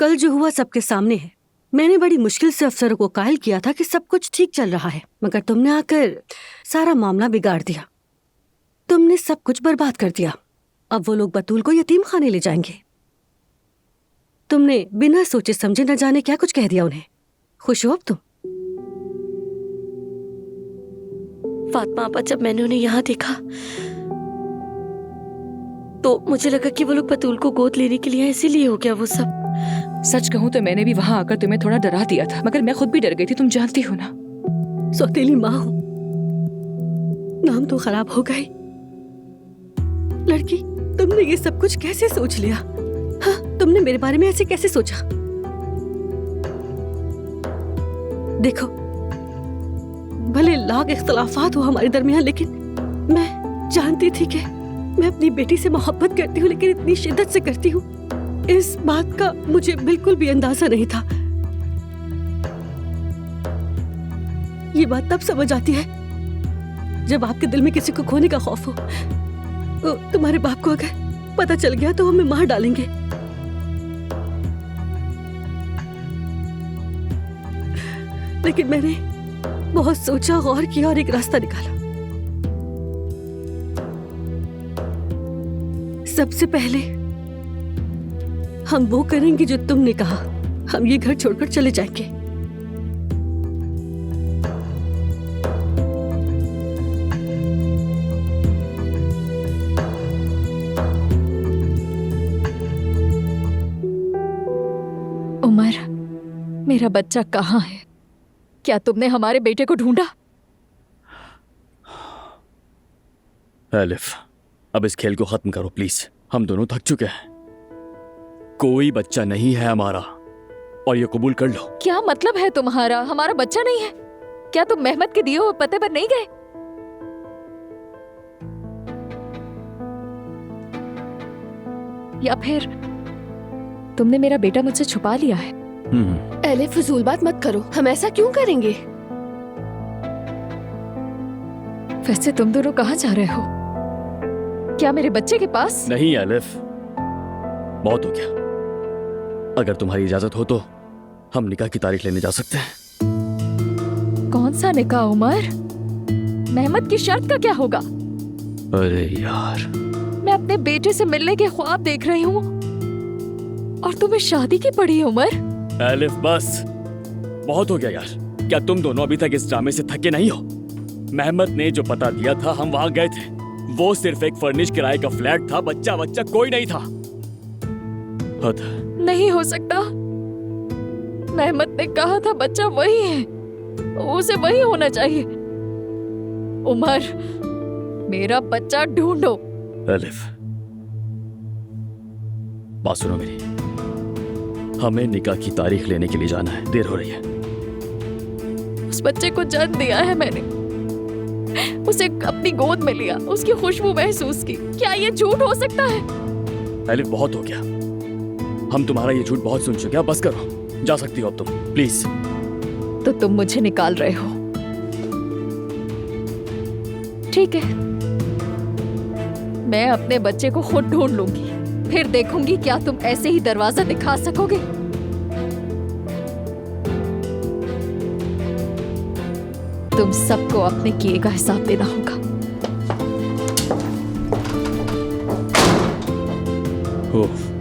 कल जो हुआ सबके सामने है। मैंने बड़ी मुश्किल से अफसरों को कायल किया था कि सब कुछ ठीक चल रहा है, मगर तुमने आकर सारा मामला बिगाड़ दिया। तुमने सब कुछ बर्बाद कर दिया। अब वो लोग बतूल को यतीम खाने ले जाएंगे। तुमने बिना सोचे समझे न जाने क्या कुछ कह दिया उन्हें। खुश हो अब तुम? फातिमा आपा, जब मैंने उन्हें यहाँ देखा तो मुझे लगा कि वो लोग बतूल को गोद लेने के लिए आए, इसीलिए हो गया वो सब। सच कहूँ तो मैंने भी वहां आकर तुम्हें थोड़ा डरा दिया था, मगर मैं खुद भी डर गई थी, तुम जानती हो ना। सौतेली माँ हो, नाम तो खराब हो गई। लड़की, तुमने ये सब कुछ कैसे सोच लिया? हाँ, तुमने मेरे बारे में ऐसे कैसे सोचा? देखो, भले लाख इख्तलाफात हो हमारे दरमियान, लेकिन मैं जानती थी कि मैं अपनी बेटी से मोहब्बत करती हूँ, लेकिन इतनी शिद्दत से करती हूँ, इस बात का मुझे बिल्कुल भी अंदाजा नहीं था। ये बात तब समझ आती है जब आपके दिल में किसी को खोने का खौफ हो। तो तुम्हारे बाप को अगर पता चल गया तो हमें मार डालेंगे। लेकिन मैंने बहुत सोचा, गौर किया और एक रास्ता निकाला। सबसे पहले हम वो करेंगे जो तुमने कहा। हम ये घर छोड़कर चले जाएंगे। उमर, मेरा बच्चा कहाँ है? क्या तुमने हमारे बेटे को ढूंढा? एलिफ, अब इस खेल को खत्म करो प्लीज। हम दोनों थक चुके हैं। कोई बच्चा नहीं है हमारा, और ये कबूल कर लो। क्या मतलब है तुम्हारा? हमारा बच्चा नहीं है? क्या तुम मेहमत के दिए हुए पते पर नहीं गए? या फिर तुमने मेरा बेटा मुझसे छुपा लिया है? एले, फजूल बात मत करो। हम ऐसा क्यों करेंगे? वैसे तुम दोनों कहाँ जा रहे हो? क्या मेरे बच्चे के पास? नहीं एलिफ, बहुत हो गया। अगर तुम्हारी इजाजत हो तो हम निकाह की तारीख लेने जा सकते हैं। कौन सा निकाह उमर? मेहमत की शर्त का क्या होगा? अरे यार, मैं अपने बेटे से मिलने के ख्वाब देख रही हूँ और तुम्हें शादी की पड़ी है उमर। एलिफ बस, बहुत हो गया यार। क्या तुम दोनों अभी तक इस ड्रामे से थके नहीं हो? मेहमत ने जो पता दिया था हम वहां गए थे। वो सिर्फ एक फर्निश किराए का फ्लैट था, बच्चा कोई नहीं था। हद। नहीं हो सकता। मेहमत ने कहा था बच्चा वही है, उसे वही होना चाहिए। उमर, मेरा बच्चा ढूंढो। एलिफ, बात सुनो मेरी। हमें निकाह की तारीख लेने के लिए जाना है, देर हो रही है। उस बच्चे को जन्म दिया है मैंने, उसे अपनी गोद में लिया, उसकी खुशबू महसूस की। क्या ये झूठ हो सकता है? एलिफ, बहुत हो गया। हम तुम्हारा ये झूठ बहुत सुन चुके हैं, बस करो। जा सकती हो अब तुम, प्लीज। तो तुम मुझे निकाल रहे हो? ठीक है, मैं अपने बच्चे को खुद ढूंढ लूंगी, फिर देखूंगी क्या तुम ऐसे ही दरवाजा दिखा सकोगे। तुम सबको अपने किए का हिसाब देना होगा। ओह,